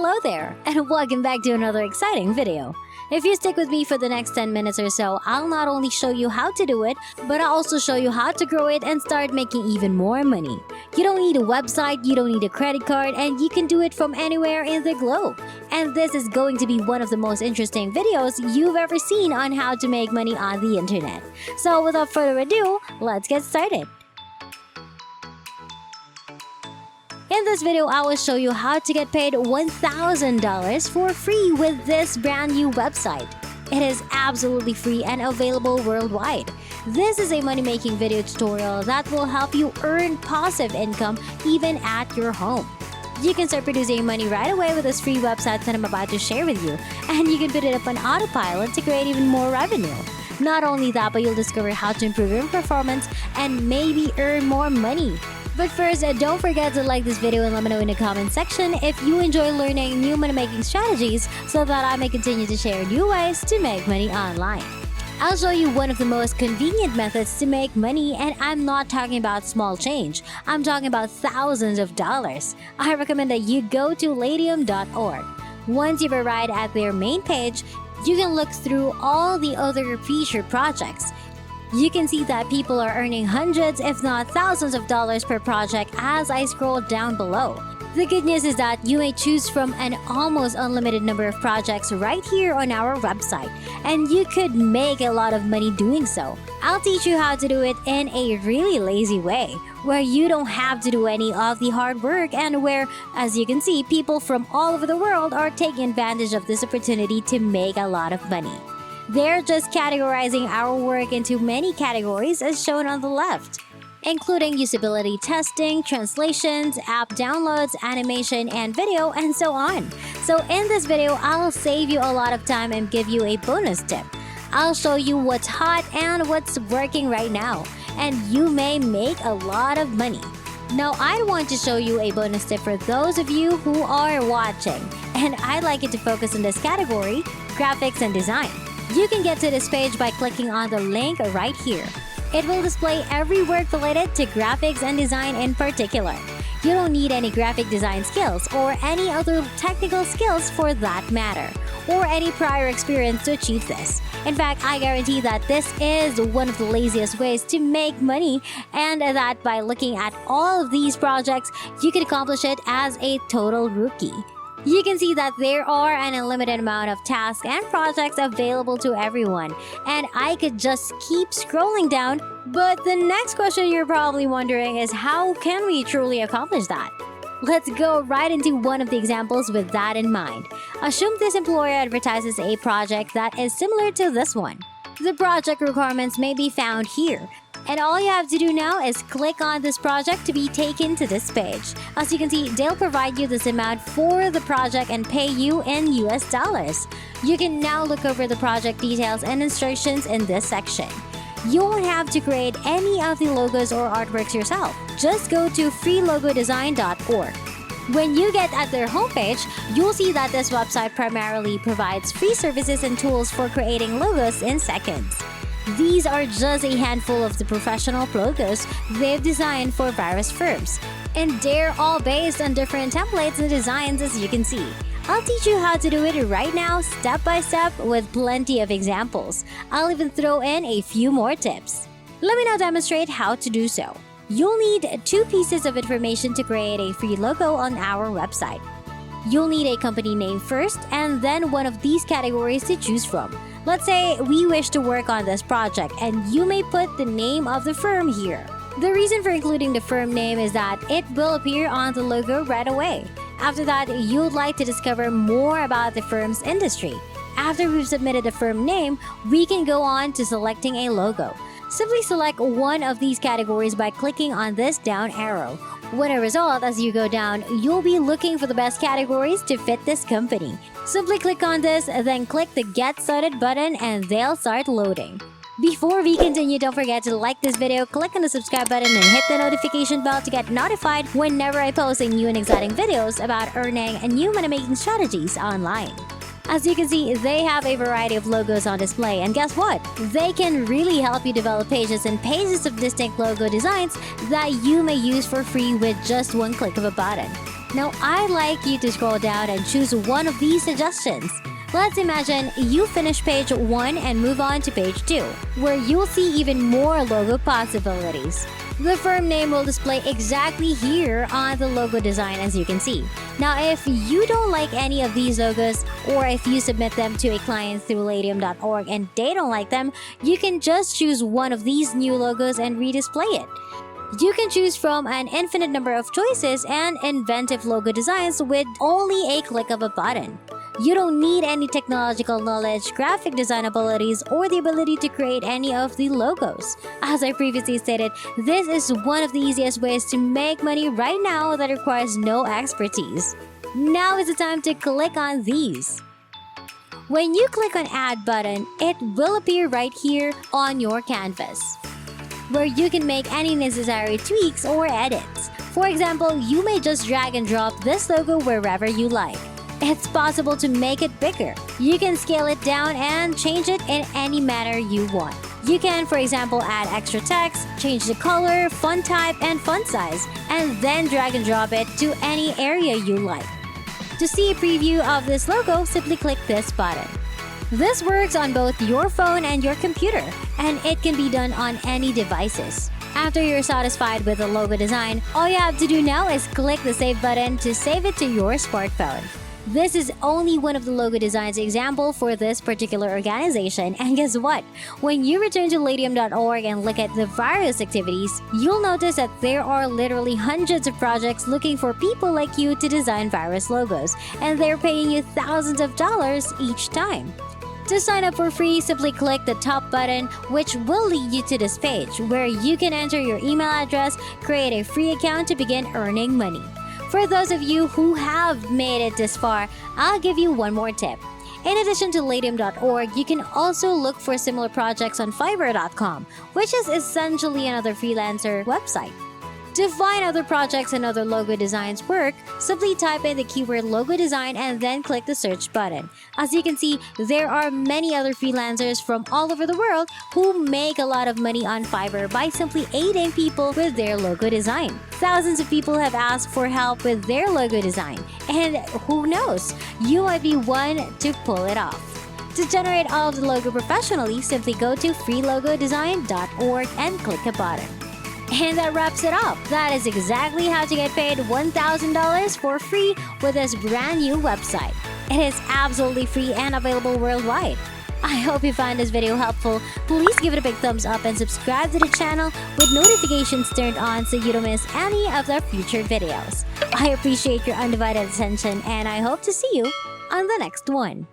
Hello there, and welcome back to another exciting video. If you stick with me for the next 10 minutes or so, I'll not only show you how to do it, but I'll also show you how to grow it and start making even more money. You don't need a website, you don't need a credit card, and you can do it from anywhere in the globe. And this is going to be one of the most interesting videos you've ever seen on how to make money on the internet. So without further ado, let's get started. In this video, I will show you how to get paid $1,000 for free with this brand new website. It is absolutely free and available worldwide. This is a money-making video tutorial that will help you earn passive income even at your home. You can start producing money right away with this free website that I'm about to share with you, and you can put it up on autopilot to create even more revenue. Not only that, but you'll discover how to improve your performance and maybe earn more money. But first, don't forget to like this video and let me know in the comment section if you enjoy learning new money-making strategies so that I may continue to share new ways to make money online. I'll show you one of the most convenient methods to make money, and I'm not talking about small change. I'm talking about thousands of dollars. I recommend that you go to Latium.org. Once you've arrived at their main page, you can look through all the other featured projects. You can see that people are earning hundreds if not thousands of dollars per project as I scroll down below. The good news is that you may choose from an almost unlimited number of projects right here on our website, and you could make a lot of money doing so. I'll teach you how to do it in a really lazy way, where you don't have to do any of the hard work and where, as you can see, people from all over the world are taking advantage of this opportunity to make a lot of money. They're just categorizing our work into many categories as shown on the left, including usability testing, translations, app downloads, animation, and video, and so on. So in this video, I'll save you a lot of time and give you a bonus tip. I'll show you what's hot and what's working right now, and you may make a lot of money. Now, I want to show you a bonus tip for those of you who are watching, and I'd like you to focus on this category, graphics and design. You can get to this page by clicking on the link right here. It will display every work related to graphics and design in particular. You don't need any graphic design skills or any other technical skills for that matter, or any prior experience to achieve this. In fact, I guarantee that this is one of the laziest ways to make money, and that by looking at all of these projects, you can accomplish it as a total rookie. You can see that there are an unlimited amount of tasks and projects available to everyone, and I could just keep scrolling down, but the next question you're probably wondering is how can we truly accomplish that? Let's go right into one of the examples with that in mind. Assume this employer advertises a project that is similar to this one. The project requirements may be found here, and all you have to do now is click on this project to be taken to this page. As you can see, they'll provide you this amount for the project and pay you in US dollars. You can now look over the project details and instructions in this section. You won't have to create any of the logos or artworks yourself. Just go to freelogodesign.org. When you get at their homepage, you'll see that this website primarily provides free services and tools for creating logos in seconds. These are just a handful of the professional logos they've designed for various firms, and they're all based on different templates and designs, as you can see. I'll teach you how to do it right now, step by step, with plenty of examples. I'll even throw in a few more tips. Let me now demonstrate how to do so. You'll need two pieces of information to create a free logo on our website. You'll need a company name first, and then one of these categories to choose from. Let's say we wish to work on this project, and you may put the name of the firm here. The reason for including the firm name is that it will appear on the logo right away. After that, you'd like to discover more about the firm's industry. After we've submitted the firm name, we can go on to selecting a logo. Simply select one of these categories by clicking on this down arrow. When a result, as you go down, you'll be looking for the best categories to fit this company. Simply click on this, then click the Get Started button, and they'll start loading. Before we continue, don't forget to like this video, click on the subscribe button, and hit the notification bell to get notified whenever I post new and exciting videos about earning and new money-making strategies online. As you can see, they have a variety of logos on display, and guess what? They can really help you develop pages and pages of distinct logo designs that you may use for free with just one click of a button. Now, I'd like you to scroll down and choose one of these suggestions. Let's imagine you finish page 1 and move on to page 2, where you'll see even more logo possibilities. The firm name will display exactly here on the logo design, as you can see. Now, if you don't like any of these logos, or if you submit them to a client through Latium.org and they don't like them, you can just choose one of these new logos and redisplay it. You can choose from an infinite number of choices and inventive logo designs with only a click of a button. You don't need any technological knowledge, graphic design abilities, or the ability to create any of the logos. As I previously stated, this is one of the easiest ways to make money right now that requires no expertise. Now is the time to click on these. When you click on Add button, it will appear right here on your canvas, where you can make any necessary tweaks or edits. For example, you may just drag and drop this logo wherever you like. It's possible to make it bigger. You can scale it down and change it in any manner you want. You can, for example, add extra text, change the color, font type, and font size, and then drag and drop it to any area you like. To see a preview of this logo, simply click this button. This works on both your phone and your computer, and it can be done on any devices. After you're satisfied with the logo design, all you have to do now is click the Save button to save it to your smartphone. This is only one of the logo designs example for this particular organization, and guess what? When you return to Latium.org and look at the various activities, you'll notice that there are literally hundreds of projects looking for people like you to design various logos, and they're paying you thousands of dollars each time. To sign up for free, simply click the top button, which will lead you to this page where you can enter your email address, create a free account to begin earning money. For those of you who have made it this far, I'll give you one more tip. In addition to Latium.org, you can also look for similar projects on Fiverr.com, which is essentially another freelancer website. To find other projects and other logo designs work, simply type in the keyword logo design and then click the search button. As you can see, there are many other freelancers from all over the world who make a lot of money on Fiverr by simply aiding people with their logo design. Thousands of people have asked for help with their logo design, and who knows, you might be one to pull it off. To generate all of the logo professionally, simply go to freelogodesign.org and click a button. And that wraps it up. That is exactly how to get paid $1,000 for free with this brand new website. It is absolutely free and available worldwide. I hope you found this video helpful. Please give it a big thumbs up and subscribe to the channel with notifications turned on so you don't miss any of the future videos. I appreciate your undivided attention and I hope to see you on the next one.